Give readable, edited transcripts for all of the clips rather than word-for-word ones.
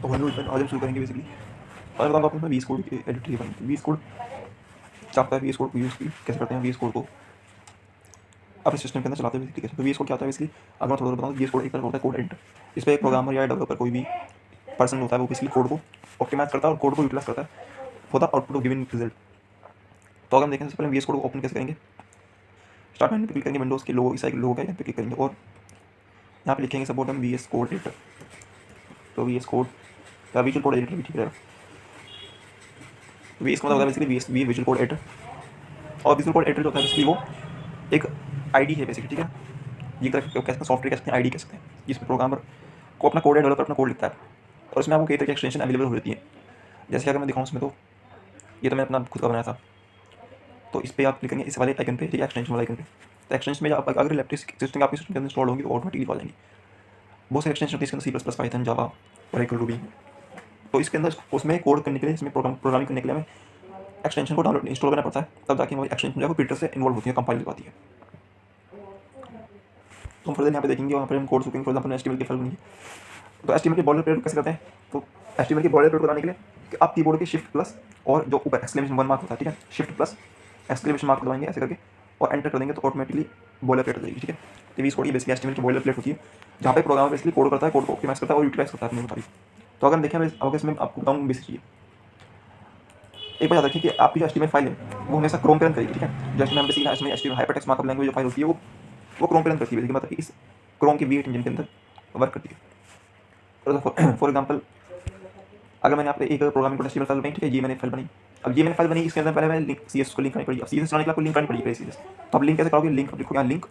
तो hello everyone, आज हम शुरू करेंगे बेसिकली। आज बताऊंगा आपको वीएस कोड की एडिटर बनाएंगे। वीएस कोड क्या होता है, वीएस कोड को यूज़ कैसे करते हैं, वीएस कोड को अपने सिस्टम के अंदर चलाते हैं बेसिकली कैसे। तो वीएस कोड क्या होता है बेसिकली, अगर मैं थोड़ा बताऊँ, वीएस कोड एक तरह का होता है कोड एडिटर। इस पर एक प्रोग्रामर या डेवलपर कोई भी पर्सन होता है, वो बेसिकली कोड को ऑप्टिमाइज करता है और कोड को यूटिलाइज करता है for the output of given result. तो अगर हम देखें, सबसे पहले वीएस कोड को ओपन कैसे करेंगे। स्टार्ट मेन्यू पे क्लिक करेंगे, विंडोज़ के लोगो, इस साइड लोगो का यहाँ पे क्लिक करेंगे और यहाँ पे लिखेंगे सपोर्ट हम वीएस कोड एडिटर। तो वीएस कोड या विजुअल कोड एडिटर भी ठीक रहेगा। वीएस कोड होता है बेसिकली विजुअल कोड एडिटर। और विजुअल कोड एडिटर जो होता है बेसिकली वो एक आईडी है बेसिकली, ठीक है। ये कह सकते हैं सॉफ्टवेयर कह सकते हैं, आईडी कह सकते हैं, जिसमें प्रोग्रामर को अपना कोड या डेवलपर अपना कोड लिखता है और उसमें आपको कई तरह की एक्सटेंशन अवेलेबल हो जाती है। जैसे कि अगर मैं दिखाऊँ उसमें, तो ये तो मैंने अपना खुद का बनाया था। तो इस पर आप क्लिक करेंगे इस वाले आइकन पे, ठीक है, एक्सटेंशन वाले आइकन पे। तो एक्सटेंशन में आप अगर एक्सिस्टिंग आपके सिस्टम के अंदर इंस्टॉल होंगी तो ऑटोमेटिकली आ जाएंगी। बहुत सारे एक्सटेंशन होती है इसके अंदर, सी प्लस प्लस, पाइथन, जावा, ओरेकल, रूबी। तो इसके अंदर उसमें कोड करने के लिए, इसमें प्रोग्रामिंग करने के लिए हमें एक्सटेंशन को डाउनलोड इंस्टॉल करना पड़ता है, तब जाके हमारी एक्सटेंशन जो है वो प्रिंटर से इन्वॉल्व होती है, कंपाइल करवाती है। तो हम फर्दर यहाँ पे देखेंगे, वहाँ पर हम कोड सीखेंगे। फॉर एग्जाम्पल एचटीएमएल की फाइल बनी है, तो एचटीएमएल के बॉर्डर प्लेट कैसे करते हैं। तो एचटीएमएल की बॉर्डर प्लेट बनाने के लिए कि आप कीबोर्ड के शिफ्ट प्लस और जो ऊपर एक्सक्लेमेशन वन मार्क होता है, ठीक है, शिफ्ट प्लस एक्सक्लेमेशन मार्क दबाएंगे ऐसे करके और एंटर कर देंगे तो ऑटोमेटिकली बॉर्डर प्लेट हो जाएगी, ठीक है। तो वीएस कोड की बेसिकली एचटीएमएल की बॉर्डर प्लेट होती है, जहाँ पे प्रोग्रामर बेसिकली कोड करता है, कोड को ऑप्टिमाइज करता है और यूटिलाइज करता है अपने मुताबिक। तो अगर देखें, अगर इसमें आपको बताऊँ बेसिक चीज़, एक बात याद रखिए कि आपकी जो एचटीएमएल फाइल है वो हमेशा क्रोम पे रन करेगी, ठीक है। जैसे मैं basically HTML hypertext markup language जो फाइल होती है वो क्रोम पे रन करती है बेसिकली, मतलब इस क्रोम के V8 इंजन के अंदर वर्क करती है। फॉर एग्जाम्पल, अगर मैंने आपको एक प्रोग्रामिंग कोड एचटीएमएल फाइल बनाई, ठीक है, ये मैंने फाइल बनाई। अब ये मैंने फाइल बनाई, इसके अंदर पहले मैं लिंक सीएस को लिंक करनी पड़ेगी। अब सीएस चलाने के लिए आपको लिंक करनी पड़ेगी सीएस। तो आप लिंक कैसे करोगे, लिंक लिखो यहाँ लिंक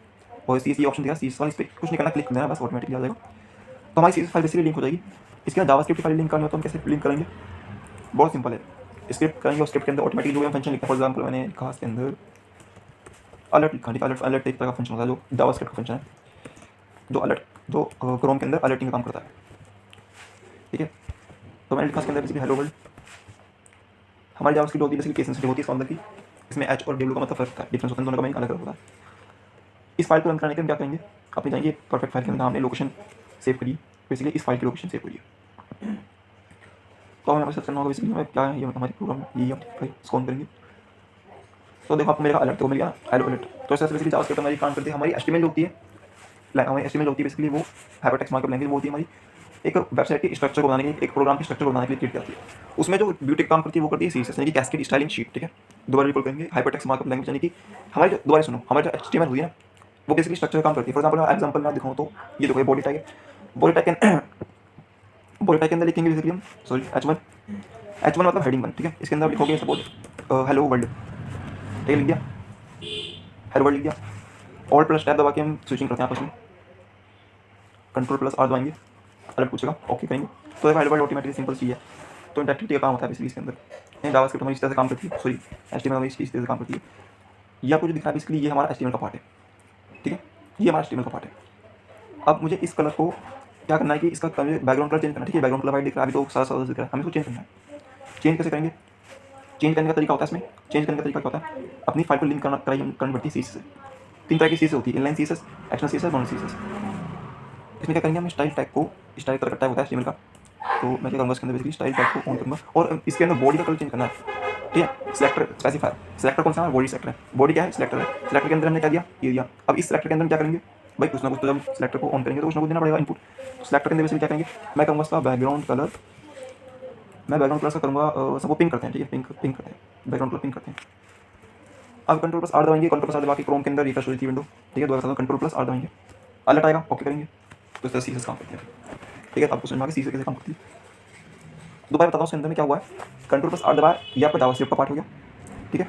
और सीएस, ये ऑप्शन दिखा सीएस वाला, इस पर कुछ नहीं करना, क्लिक कर देना बस, ऑटोमेटिकली आ जाएगा। तो हमारी सीएस फाइल बेसिकली लिंक हो जाएगी। इसके अंदर जावास्क्रिप्ट फाइल लिंक करनी हो तो हम कैसे लिंक करेंगे, बहुत सिंपल है। स्क्रिप्ट करेंगे और स्क्रिप्ट के अंदर ऑटोमेटिकली जो हम फंक्शन लिखते हैं, फॉर एग्जाम्पल मैंने लिखा इसके अंदर अलर्ट लिखा, ठीक है। अलर्ट एक तरह का फंक्शन होता है जो जावास्क्रिप्ट का फंक्शन है, जो अलर्ट जो क्रोम के अंदर अलर्टिंग का काम करता है, ठीक है। तो मैंने लिखा इसके अंदर बेसिकली हेलो वर्ल्ड। हमारी जावास्क्रिप्ट होती है बेसिकली केस सेंसिटिव होती है इसके अंदर की, इसमें एच और डब्ल्यू का मतलब फर्क है, डिफरेंस होता है, दोनों का मीनिंग अलग अलग होता है। इस फाइल को रन करने के लिए हम क्या करेंगे, अपने जाएंगे परफेक्ट फाइल के अंदर, हमने लोकेशन सेव करी, बेसिकली इस फाइल की लोकेशन सेव करिए। तो हमें सर्च करना होगा बेसिकली हमें क्या है, ये हमारी प्रोग्राम ये हम स्कॉन करेंगे। तो देखो आपको मेरा अलर्ट तो मिल गया, हेलो अलर्ट। तो ऐसे बेसिकली जावास्क्रिप्ट हमारी काम करती है। हमारी एचटीएमएल होती है, हमारी एचटीएमएल होती है बेसिकली वो हाइपरटेक्स्ट मार्कअप लैंग्वेज होती है हमारी, एक वेबसाइट के स्ट्रक्चर को बनाने के लिए, एक प्रोग्राम के स्ट्रक्चर को बनाने के लिए क्रिएट करती है। उसमें जो ब्यूटी काम करती है वो करती है सीएसएस, यानी कि कैस्केड स्टाइलिंग शीट, ठीक है। दोबारा रिकॉल करेंगे, हाइपरटेक्स्ट मार्कअप लैंग्वेज यानी कि हमारी जो, दोबारा सुनो, हमारी जो एचटीएमएल हुई है ना, वो बेसिकली स्ट्रक्चर काम करती है। फॉर एग्जाम्पल मैं दिखाऊँ तो ये देखो, ये बॉडी टैग है, बॉडी टैग के अंदर लिखेंगे बेसिकली हम, सॉरी H1 मतलब हेडिंग 1, ठीक है। इसके अंदर लिखोगे सपोज हेलो वर्ल्ड, ठीक है, लिख दिया, हेलो वर्ल्ड लिख दिया। ऑल प्लस टैब दबा के हम स्विचिंग करते हैं आपस में, कंट्रोल प्लस आर दबाएंगे, अलर्ट पूछेगा, ओके करेंगे। तो देखो हेलो वर्ल्ड ऑटोमेटिकली सिंपल चीज़ है। तो इंटरेक्टिविटी का काम होता है बेसिकली इसके अंदर। जावास्क्रिप्ट हमारी इस तरह से काम करती है, सॉरी एचटीएमएल हमारी इस तरह से काम करती है। ये आपको जो दिख रहा है बेसिकली ये हमारा एचटीएमएल का पार्ट है, ठीक है, ये हमारा एचटीएमएल का पार्ट है। अब मुझे इस कलर को क्या करना है कि इसका बैकग्राउंड कलर चेंज करना है, ठीक है। बैकग्राउंड कलर वाइट दिख रहा है अभी, तो सारा सारा दिख रहा है, हमें इसको चेंज करना है। चेंज कैसे करेंगे, चेंज करने का तरीका होता है इसमें, चेंज करने का तरीका क्या होता है, अपनी फाइल को लिंक करनी पड़ती है सीएसएस से। 3 तरह की सीएसएस होती है, inline CSS, external CSS, non CSS. इसमें क्या करेंगे, हम स्टाइल टैग को, स्टाइल कलर का टैग होता है एचटीएमएल का, तो मैं क्या करूँगा इसके अंदर बेसिकली स्टाइल टैग को ऑन करूँगा और इसके अंदर बॉडी का कलर चेंज करना है, ठीक है। सिलेक्टर स्पेसिफायर, सिलेक्टर कौन सा है, बॉडी सेलेक्टर है, बॉडी क्या है, सिलेक्टर है। सिलेक्टर के अंदर हमने क्या दिया, ये दिया। अब इस सिलेक्टर के अंदर क्या करेंगे भाई, कुछ ना कुछ तो जब सिलेक्टर को ऑन करेंगे तो कुछ ना कुछ देना पड़ेगा इनपुट। तो सिलेक्टर के अंदर बेसिकली क्या करेंगे, मैं कहूँगा इसका बैकग्राउंड कलर, मैं बैकग्राउंड कलर का करूँगा सबको पिंक करते हैं, ठीक है, पिंक करते हैं, बैकग्राउंड कलर पिंक करते हैं। अब कंट्रोल प्लस आर दबाएंगे, कंट्रोल प्लस आर दबा के क्रोम के अंदर रिफ्रेश हो जाती है विंडो, ठीक है। दोबारा कंट्रोल प्लस आर दबाएंगे, अलर्ट आएगा, ओके करेंगे। तो इस तरह सीएसएस काम करती है, ठीक है। आपको समझ में आ गया सीएसएस कैसे काम करती है। दोबारा बताता हूँ इसके अंदर में क्या हुआ है। कंट्रोल प्लस आर दबाया, ये आपका जावास्क्रिप्ट का पार्ट हो गया, ठीक है।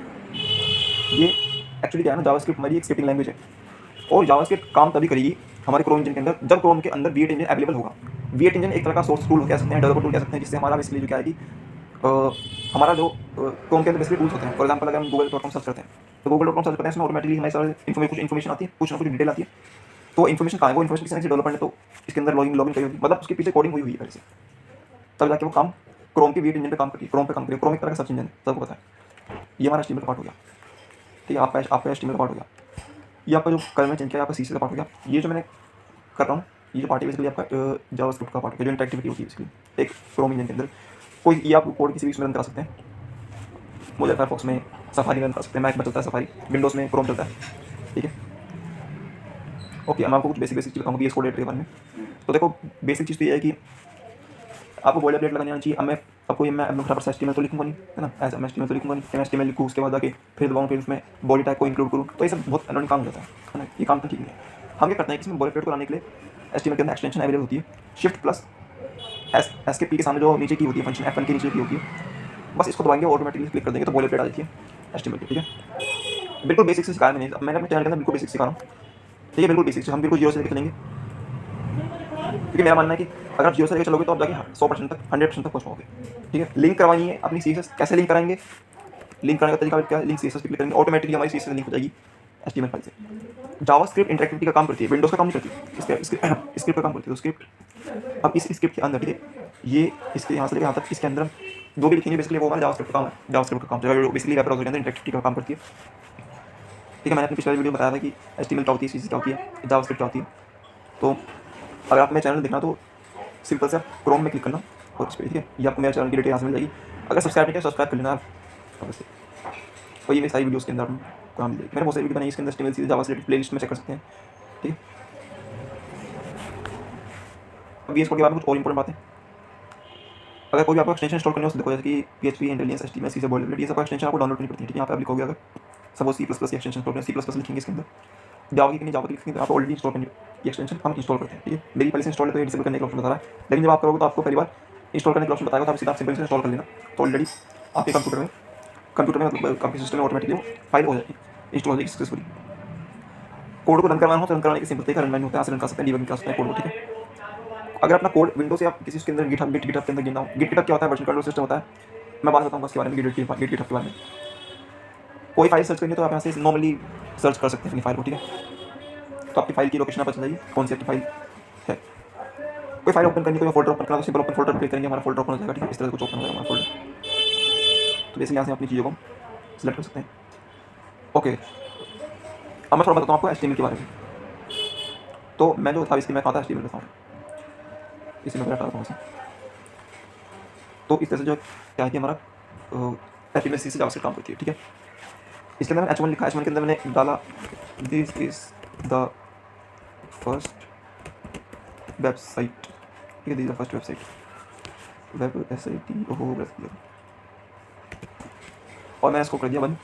ये एक्चुअली क्या है ना, जावास्क्रिप्ट हमारी एक स्क्रिप्टिंग लैंग्वेज है और जावास्क्रिप्ट काम तभी करेगी हमारे क्रोम इंजन के अंदर जब क्रोम के अंदर V8 इंजन अवेलेबल होगा। V8 इंजन एक तरह का सोर्स टूल कह सकते हैं, डेवलपर टूल कह सकते हैं, जिससे हमारा बेसिकली जो क्या है कि हमारा जो क्रोम के अंदर बेसिकली टूल्स होते हैं। फॉर एग्जाम्पल अगर हम गूगल.com सर्च करते हैं तो गूगल.com सर्च करते हैं, इसमें ऑटोमेटिकली हमारी सारी कुछ इन्फॉर्मेशन आती है, कुछ ना कुछ डिटेल आती है। तो इन्फॉर्मेशन कहाँ है, वो इन्फॉर्मेशन किसी डेवलपर ने तो इसके अंदर लॉगिन करी होगी, मतलब उसके पीछे कोडिंग हुई है पहले से, तब जाके वो काम क्रोम के V8 इंजन पे काम करती है, क्रोम पे काम करिए। क्रोम एक तरह का सर्च इंजन है, सबको पता है। ये हमारा एचटीएमएल का पार्ट हो गया, ठीक है। आपका एचटीएमएल का पार्ट हो गया। ये आपका जो कलर में चेंज किया, आपका सीएसएस का पार्ट हो गया। ये जो मैंने कर रहा हूँ ये जो पार्ट है बेसिकली आपका जावास्क्रिप्ट का पार्ट है, जो इंटरेक्टिविटी होती है बेसिकली एक क्रोम इंजन के अंदर। कोई ये आप कोड किसी भी उसमें रन करा सकते हैं, मोज़िला फायरफॉक्स में सफारी रन कर सकते हैं, मैक में चलता है सफारी, विंडोज़ में क्रोम चलता है, ठीक है। ओके, मैं आपको कुछ बेसिक चीज़ बताऊँगा VS कोड एडिटर के बारे में। तो देखो बेसिक चीज़ तो ये है कि आपको बॉयलर प्लेट लगानी आनी चाहिए। अब मैं आपको ये मैं अपने फटाफट से HTML तो लिखूंगा नहीं, है ना, एज HTML तो लिखूंगा नहीं, मैं HTML लिखूँ उसके बाद आके फिर दबाऊँ, फिर उसमें बॉडी टैग को इंक्लूड करूँ, तो ये सब बहुत अनोनी काम हो जाता है ना, ये काम तो ठीक है। हम क्या करते हैं कि इसमें बॉयलर प्लेट को लाने के लिए HTML के अंदर एक्सटेंशन अवेलेबल होती है, शिफ्ट प्लस एस के पी के सामने जो नीचे की होती है फंक्शन F1 के नीचे की होती है, बस इसको दबाएंगे ऑटोमेटिकली क्लिक कर देंगे तो बॉयलर प्लेट आ जाती है HTML की, ठीक है। बिल्कुल बेसिक से सिखाया मैंने, अब मैंने अपने चैनल के अंदर बिल्कुल बेसिक सिखा रहा हूँ, ठीक है, बिल्कुल बेसिक से हम बिल्कुल जीरो से लेकर चलेंगे, क्योंकि मेरा मानना है कि अगर आप जीरो से लेकर चलोगे तो आप जाके 100% तक 100% तक पहुँच पाओगे, ठीक है। लिंक करवानी है अपनी CSS, कैसे लिंक कराएंगे, लिंक कराने का तरीका क्या है, लिंक CSS पे क्लिक करेंगे ऑटोमेटिकली हमारी CSS लिंक हो जाएगी HTML फाइल से। जावास्क्रिप्ट इंटरेक्टिविटी का काम करती है, विंडोज़ का काम नहीं करती, स्क्रिप्ट का काम करती है। तो स्क्रिप्ट, अब इस स्क्रिप्ट के अंदर, ठीक है, ये इसके यहाँ से लेकर यहाँ तक इसके अंदर हम जो भी लिखेंगे बेसिकली वो हमारा जावास्क्रिप्ट का काम है, जावास्क्रिप्ट का काम जो बेसिकली वेब ब्राउज़र के अंदर इंटरेक्टिविटी का काम करती है, ठीक है। मैंने अपनी पिछले वीडियो में बताया था कि HTML क्या होती है, CSS क्या होती है, जावास्क्रिप्ट क्या होती है। तो अगर आप मेरे चैनल देखना तो सिंपल से आप क्रोम में क्लिक करना और इस पर, ठीक है, ये आपको मेरे चैनल की डिटेल यहाँ से मिल जाएगी। अगर सब्सक्राइब नहीं किया सब्सक्राइब कर लेना आप, वैसे और ये मेरी सारी वीडियोज़ के अंदर आपको मिल जाएगी। मैंने बहुत सारी वीडियो बनाई इसके अंदर, HTML CSS जावास्क्रिप्ट प्लेलिस्ट में चेक कर सकते हैं, ठीक है। अब VS कोड के बारे में कुछ और इंपॉर्टेंट बातें, अगर कोई आपको एक्सटेंशन इंस्टॉल करनी हो तो देखो, जैसे कि PHP intelligence HTML CSS boilerplate, ये सब एक्सटेंशन आपको डाउनलोड करनी पड़ती है, ठीक है। यहाँ पे आप लिखोगे अगर सपोज C++ की एक्सटेंशन इंस्टॉल करें, C++ लिखेंगे इसके अंदर, जावा की नहीं, जावा की लिखेंगे तो आप ऑलरेडी इंस्टॉल करनी ये एक्सटेंशन हम इंस्टॉल करते हैं, ठीक है। मेरी पहले से इंस्टॉल है तो ये डिसेबल करने का ऑप्शन बता रहा है, लेकिन जब आप करोगे तो आपको पहली बार इंस्टॉल करने का ऑप्शन बताएगा, तो आप सीधा सिंपल से इंस्टॉल कर लेना, तो ऑलरेडी आपके कंप्यूटर में मतलब आपके सिस्टम में ऑटोमेटिकली वो फाइल हो जाएगी, इंस्टॉल हो जाएगी सक्सेसफुली। कोड को रन करवाना हो तो रन कराने के सिंपल तरीका रन होता है, रन कर सकते हैं, डीबगिंग कर सकते हैं कोड को, ठीक है। अगर अपना कोड विंडो से आप किसी उसके अंदर गिटहब के अंदर गिनना हो, गिटहब क्या होता है, वर्जन कंट्रोल सिस्टम होता है, मैं बात बताऊँगा उसके बारे में, गिटहब के बारे में। कोई फाइल सर्च करनी है तो आप यहाँ से नॉर्मली सर्च कर सकते हैं अपनी फाइल को, ठीक है। तो आपकी फाइल की लोकेशन पता चल जाएगी कौन सी आपकी फाइल है। कोई फाइल ओपन करनी, कोई फोल्डर ओपन करना तो सिंपल ओपन फोल्डर क्लिक करेंगे, हमारा फोल्डर ओपन हो जाएगा, ठीक है। इस तरह से कुछ ओपन हो जाएगा हमारा फोल्डर, तो बेसिकली यहाँ से अपनी चीज़ों को सिलेक्ट कर सकते हैं। ओके, अब मैं थोड़ा बताता हूँ आपको HTML के बारे में। तो मैं जो था इसकी मैं कहा था HTML बताऊँ, इसी में हटा था। तो इस तरह से जो क्या है कि हमारा HTML से जावास्क्रिप्ट काम करती है, ठीक है। इसके अंदर मैंने H1 लिखा है, H1 के अंदर मैंने डाला this is the first website, ठीक है, this is the first website, web SIT और मैंने इसको कर दिया बंद।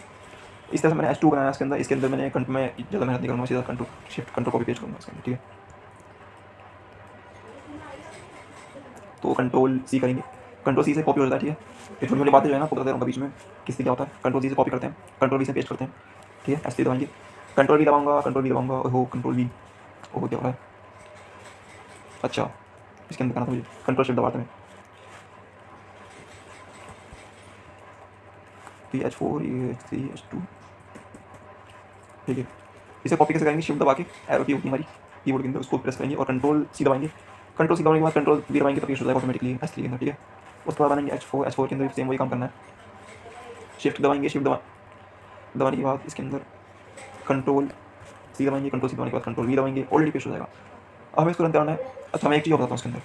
इस तरह से मैंने H2 बनाया इसके अंदर। इसके अंदर मैंने कंट्रोल में ज़्यादा मेहनत नहीं करूँगा, सीधा control shift control copy paste करूँगा इसके अंदर, ठीक है। तो कंट्रोल C करेंगे, कंट्रोल C से कॉपी हो जाता है, ठीक है। ये छोटी छोटी बातें जो है ना आपको बताते रहूँगा बीच में किससे क्या होता है। कंट्रोल C से कॉपी करते हैं, कंट्रोल V से पेस्ट करते हैं, ठीक है। S3 दबाएंगे, कंट्रोल V दबाऊँगा, कंट्रोल V दबाऊँगा, ओहो कंट्रोल V, ओहो क्या हो रहा है, अच्छा इसके अंदर करना था मुझे, कंट्रोल शिफ्ट दबाते हैं, H4 H3 H2, ठीक है। इसे कॉपी कैसे करेंगे, शिफ्ट दबा के एरो की होती है हमारी कीबोर्ड के अंदर, उसको प्रेस करेंगे और कंट्रोल C दबाएंगे, कंट्रोल C दबाने के बाद कंट्रोल V दबाएंगे तो पेस्ट हो जाएगा ऑटोमेटिकली S3 के अंदर, ठीक है। उसके बाद बनाएंगे H4 के अंदर सेम वही काम करना है, शिफ्ट दबाएंगे, शिफ्ट दबाने के बाद इसके अंदर कंट्रोल C दबाएंगे, कंट्रोल C दबाने के बाद कंट्रोल V दबाएंगे, ऑलरेडी पेस्ट हो जाएगा। अब हमें इसको रन करना है। अच्छा मैं एक चीज़ बताता हूँ उसके अंदर,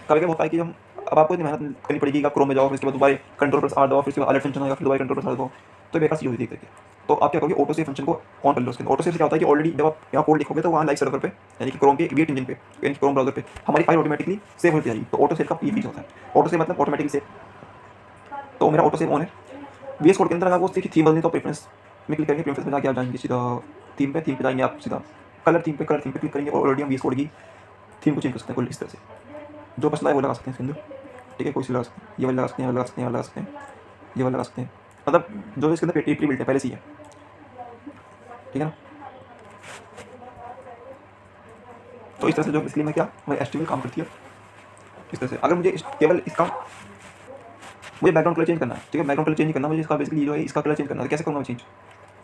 कभी क्या होता है कि हम अब आपको इतनी मेहनत करनी पड़ेगी, आप क्रोम में जाओ, फिर उसके बाद दोबारा कंट्रोल प्लस R दबाओ, फिर उसके बाद अलर्ट फंक्शन आएगा, फिर दोबारा कंट्रोल प्लस R दबाओ, तो बेकार चीज़ होती है देखिए। तो आप क्या करोगे, ऑटो सेव फंक्शन को ऑन कर लो उसके अंदर। ऑटो सेव से क्या होता है कि ऑलरेडी जब आप यहाँ कोड लिखोगे तो वहाँ लाइव सर्वर पे यानी कि क्रोम के वीट इंजन पे यानी क्रोम ब्राउजर पे हमारी फाइल ऑटोमेटिकली सेव होती जाएगी। तो ऑटो सेव का ये फीचर होता है, ऑटो सेव मतलब ऑटोमेटिकली सेव। तो मेरा ऑटो सेव ऑन है। VS कोड के अंदर अगर वो उसकी थीम बदलनी तो प्रेफरेंस में क्लिक करेंगे, प्रेफरेंस में जाके आप जाएंगे सीधा थीम पे जाएंगे आप सीधा कलर थीम पे क्लिक करेंगे और ऑलरेडी हम VS कोड की थीम को चेंज कर सकते हैं कोई इस तरह से, जो पसंद है वो लगा सकते हैं इसके अंदर, ठीक है। कोई सी लगा सकते हैं, ये वाला लगा सकते हैं, ये वाला लगा सकते हैं, ये वाला लगा सकते हैं, ये वाला लगा सकते हैं, मतलब जो इसके अंदर प्री बिल्ट है पहले से ही है, ठीक है ना। तो इस तरह से जो इसलिए मैं क्या हमारी HTML काम करती है इस तरह से। अगर मुझे केवल इसका मुझे बैकग्राउंड कलर चेंज करना है, ठीक है, बैकग्राउंड कलर चेंज करना मुझे इसका बेसिकली जो है इसका कलर चेंज करना है, कैसे करूँगा मैं चेंज,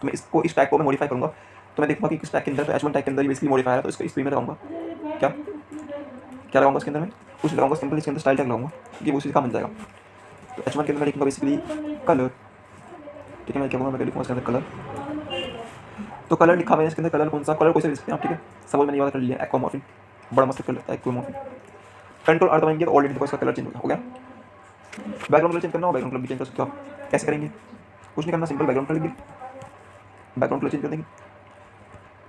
तो मैं इसको इस टैग को मैं मॉडिफाई करूँगा। तो मैं देखूँगा कि इस टैग के अंदर H1 टैग के अंदर ये बेसिकली मॉडिफायर है, तो इसको इस में लगाऊंगा, क्या क्या लगाऊंगा इसके अंदर मैं कुछ लगाऊंगा सिंपल, इसके अंदर स्टाइल टैग लगाऊंगा कि वो उसी का बन जाएगा। तो H1 के अंदर लिखूँगा बेसिकली कलर, ठीक है। मैं क्या कहूँगा, मैं लिखूँगा इसके अंदर कलर, तो कलर लिखा मैंने इसके अंदर कलर कौन सा कलर कोई सा लिख सकते हैं आप, ठीक है। सपोज मैंने ये वाला कर लिया एक्वामॉर्फिन, बड़ा मस्त कलर लगता है कोई मूवी। कंट्रोल आर दबाएंगे तो ऑलरेडी देखो इसका कलर चेंज हो गया। बैकग्राउंड कलर चेंज करना हो बैकग्राउंड कलर भी चेंज कर सकते हो आप। कैसे करेंगे? कुछ नहीं करना, simple background colour background colour change कर देंगे।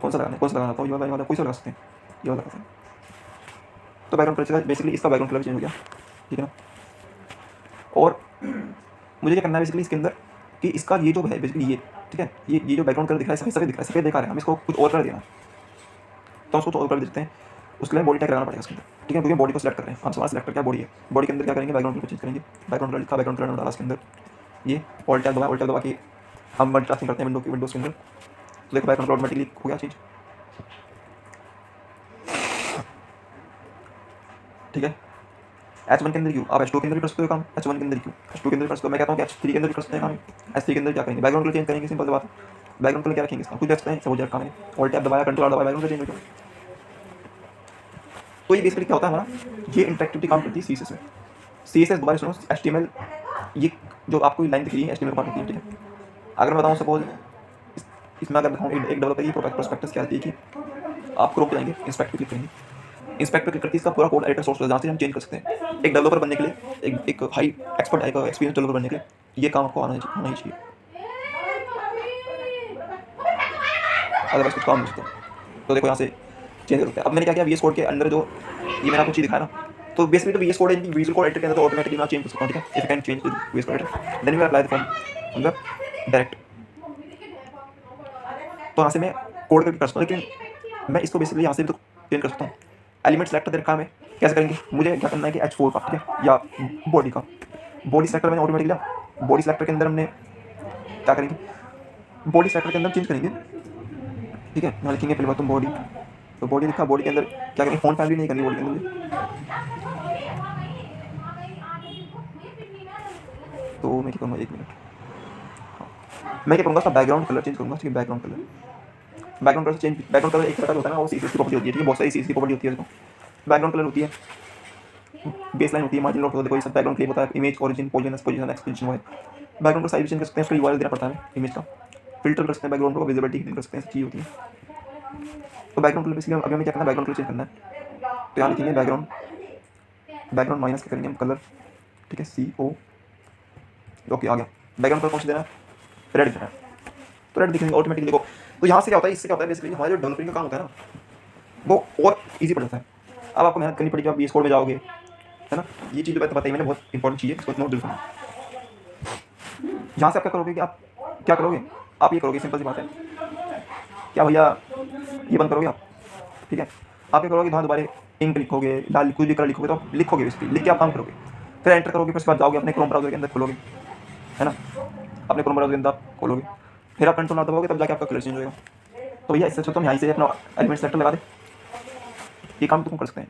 कौन सा लगाना है, कौन सा लगाना था, ये वाला कोई सा लगा सकते हैं, ये वाला लगा सकते हैं। तो बैकग्राउंड कलर बेसिकली इसका बैकग्राउंड कलर चेंज हो गया, ठीक है ना। और मुझे क्या करना है बेसिकली इसके अंदर कि इसका ये जो है बेसिकली ये, ठीक है, ये जो बैकग्राउंड कलर दिख रहा है सफेद सफेद दिख रहा है, सफेद दिखा रहा है, हम इसको कुछ और कर देना, तो उसको तो और कर देते हैं। उसके लिए बॉडी टैग लगाना पड़ेगा इसके अंदर, ठीक है, क्योंकि बॉडी को सेलेक्ट कर रहे हैं हम। सवाल सेलेक्ट करके बॉडी है, बॉडी के अंदर क्या करेंगे, बैकग्राउंड को चेंज करेंगे। बैकग्राउंड कलर लिखा, बैकग्राउंड कलर डाला इसके अंदर, ये ऑल टैब दबा के हम मल्टीटास्किंग करते हैं विंडोज के अंदर। तो देखो बैकग्राउंड ऑटोमेटिकली हो गया चेंज, ठीक है। H1 के अंदर क्यों, आप H2 के अंदर भी कर सकते हो काम, H1 के अंदर क्यों, H2 के अंदर कर सकते हो। मैं कहता हूँ कि H3 के अंदर भी कर सकते हैं काम। H3 के अंदर क्या करेंगे, बैकग्राउंड कलर चेंज करेंगे, सिंपल सी बात है। बैकग्राउंड कलर क्या रखेंगे इसका, कुछ रखते हैं, सब हो जाएगा काम है। ऑल टैब दबाया, कंट्रोल आर दबाया, बैकग्राउंड चेंज हो गया। तो ये बेसिकली क्या होता है हमारा, ये इंटरेक्टिविटी काम करती है CSS में। CSS दोबारा सुनो, HTML ये जो आपको लाइन दिख रही है HTML पार्ट होती है, ठीक है। अगर मैं बताऊँ सपोज इसमें अगर दिखाऊँ एक डेवलपर की प्रोस्पेक्टस क्या आती है कि आप क्रोम पे जाएंगे, इंस्पेक्ट पे क्लिक करेंगे, इंस्पेक्ट पे क्लिक करके इसका पूरा कोड एडिटर सोर्स जहाँ से हम चेंज कर सकते हैं। एक डेवलपर बनने के लिए, एक हाई एक्सपर्ट एक्सपीरियंस डेवलपर बनने के लिए ये काम आपको आना ही चाहिए, अदरवाइज कुछ काम नहीं सकते। तो देखो यहाँ से चेंज कर सकते हैं। अब मैंने क्या किया, VS कोड के अंदर जो ये मैंने आपको चीज़ दिखाया ना, तो बेसिकली तो VS कोड है, विजुअल कोड एडिटर के अंदर तो ऑटोमेटिकली मैं चेंज कर सकता हूँ, ठीक है। If I can change VS code editor then we apply the form मतलब डायरेक्ट, तो यहाँ से मैं कोड करके कर सकता हूँ। लेकिन मैं इसको बेसिकली यहाँ से भी तो चेंज कर सकता हूँ। एलिमेंट सेलेक्ट दे रखा है, कैसे करेंगे, मुझे क्या करना है कि H4 का, ठीक है, या बॉडी का, बॉडी सेलेक्टर मैंने ऑटोमेटिक लिया। बॉडी सेलेक्टर के अंदर हमने क्या करेंगे, बॉडी सेलेक्टर के अंदर चेंज करेंगे, ठीक है। यहाँ लिखेंगे पहले बात तो बॉडी, तो बॉडी लिखा, बॉडी के अंदर क्या करेंगे, फ़ॉन्ट फैमिली नहीं करनी बॉडी के अंदर, तो मैं क्या करूँगा, एक मिनट, हाँ मैं क्या करूँगा, उसका बैकग्राउंड कलर चेंज करूँगा, ठीक है। Background colour change, background colour एक तरह का होता है ना, वो CSS की प्रॉपर्टी होती है, ठीक है। बहुत सारी CSS की प्रॉपर्टी होती है इसको। बैकग्राउंड कलर होती है, बेसलाइन होती है, मार्जिन होता है, देखो ये सब बैकग्राउंड क्लेम होता है, इमेज ओरिजिन पोजीशन एक्सपोजिशन वो है। बैकग्राउंड का साइज चेंज कर सकते हैं, उसका URL देना पड़ता है इमेज का, फिल्टर कर सकते हैं बैकग्राउंड को, विजिबिलिटी कर सकते हैं, चीज़ होती है। तो बैकग्राउंड कलर बेसिकली अभी हमें क्या करना है, बैकग्राउंड कलर चेंज करना है। तो यहाँ लिखेंगे बैकग्राउंड माइनस क्या करेंगे हम, कलर, ठीक है, CO, ओके आ गया। बैकग्राउंड कलर कौन सा देना है, रेड देना है, तो रेड दिखेंगे ऑटोमेटिकली। देखो तो यहाँ से क्या होता है, इससे क्या होता है बेसिकली हमारा जो डेवलपिंग का काम होता है ना, वो और ईजी पड़ जाता है। अब आपको मेहनत करनी पड़ेगी, आप VS कोड में जाओगे, है ना। ये चीज़ जो बताई मैंने बहुत इंपॉर्टेंट चीज़ है, इसको नोट करना। यहाँ से आप क्या करोगे कि आप क्या करोगे, आप ये करोगे, सिंपल सी बात है, क्या भैया ये बंद करोगे आप, ठीक है। आप क्या करोगे, दोबारा इंक लिखोगे, लाल कुछ भी कलर लिखोगे, तो आप लिखोगे बेसिकली, लिख के आप काम करोगे, फिर एंटर करोगे, फिर उसके बाद जाओगे अपने क्रोम ब्राउजर के अंदर खोलोगे, है ना, अपने क्रोम ब्राउजर के अंदर आप खोलोगे, फिर आप कंट्रोल दबाओगे, तब जाके आपका कलर चेंज होगा। तो भैया इससे अच्छा तो हम यहाँ से अपना एलिमेंट सेलेक्टर लगा दे, ये काम तुम कर सकते हैं।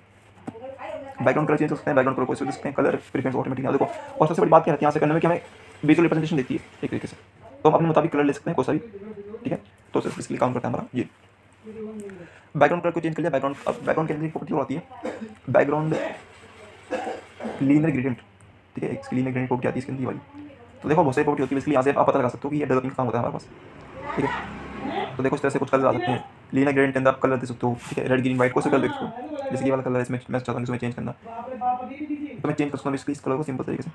बैकग्राउंड कलर चेंज कर सकते हैं, बैकग्राउंड कलर कोई सकते हैं, कलर प्रेफरेंस ऑटोमेटिक देखो। और सबसे बड़ी बात क्या रहती है यहाँ से करने में कि हमें विजुअल रिप्रेजेंटेशन देती है एक तरीके से, तो हम अपने मुताबिक कलर ले सकते हैं कोई सा भी, ठीक है। तो सिर्फ इसके लिए काम करता है हमारा ये बैकग्राउंड कलर को चेंज कर लिया। बैकग्राउंड के अंदर प्रॉपर्टी होती है बैकग्राउंड लीनियर ग्रेडियंट, ठीक है। इसकी लीनियर ग्रेडियंट प्रॉपर्टी आती है इसके अंदर वाली। तो देखो बहुत सारी प्रॉपर्टी होती है, इसलिए यहाँ से आप पता लगा सकते हो कि ये डेवलपिंग काम होता है हमारे पास, ठीक है। तो देखो इस तरह से कुछ कलर आ सकते हैं, लीनियर ग्रेडियंट के अंदर आप कलर दे सकते हो, ठीक है, रेड ग्रीन वाइट को से कलर दे सकते हो। जैसे ये वाला कलर है, इसमें मैं चाहता हूँ इसमें चेंज करना, तो मैं चेंज कर सकता हूँ इस कलर को सिंपल तरीके से,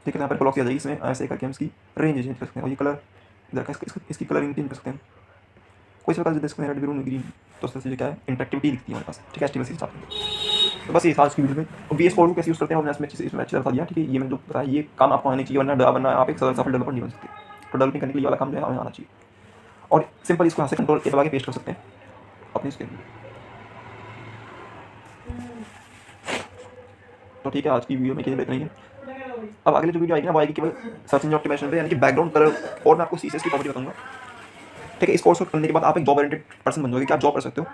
ठीक है। यहाँ पर ब्लॉक किया जाएगी, इसमें ऐसे करके हम इसकी रेंज चेंज कर सकते हैं, और ये कलर इधर का इसकी कलरिंग चेंज कर सकते हैं, कोई सा कलर दे सकते हैं, रेड ब्लू ग्रीन। तो उस तरह से क्या है इंटरेक्टिविटी दिखती है हमारे पास, ठीक है, HTML से। तो बस ये था इसकी वीडियो में। और VS कोड को कैसे यूज़ करते हैं हमने इसमें अच्छी तरह बता दिया, ठीक है। ये मैंने जो बताया ये काम आपको आने चाहिए, वरना आप एक सफल डेवलपर नहीं बन सकते। तो डेवलपिंग करने के लिए वाला काम जो है हमें आना चाहिए, और सिंपल इसको यहाँ से कंट्रोल A दबा के पेस्ट कर सकते हैं अपने इसके। तो ठीक है, आज की वीडियो में केवल इतना ही है। अब अगले जो वीडियो आएगी ना, वो आएगी केवल सर्च इंजन ऑप्टिमाइजेशन पे, यानी कि बैकग्राउंड कलर, और मैं आपको CSS की प्रॉपर्टी बताऊंगा, ठीक है। इस कोर्स को करने के बाद आप एक जॉब ओरिएंटेड पर्सन बन जाओगे कि आप जॉब कर सकते हो।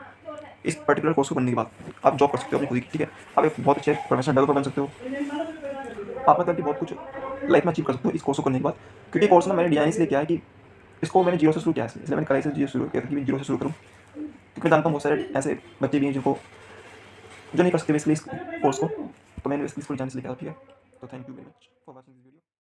इस पर्टिकुलर कोर्स को करने के बाद आप जॉब कर सकते हो अपनी खुद की, ठीक है। आप एक बहुत अच्छे प्रोफेशनल डेवलपर बन सकते हो, आप मतलब कि बहुत कुछ लाइफ में अचीव कर सकते हो इस कोर्स को करने के बाद। क्योंकि कोर्स ना मैंने डिजाइन इसलिए किया है कि इसको मैंने जीरो से शुरू किया है, इसलिए मैंने कलाई से जीरो शुरू किया था कि मैं जीरो से शुरू करूँ, क्योंकि मैं जानता हूँ बहुत सारे ऐसे बच्चे भी हैं जिनको जो नहीं कर सकते बेसिकली इस कोर्स को, तो मैंने इसको डिजाइन से लिखा था, ठीक है। तो thank you very much for watching this video.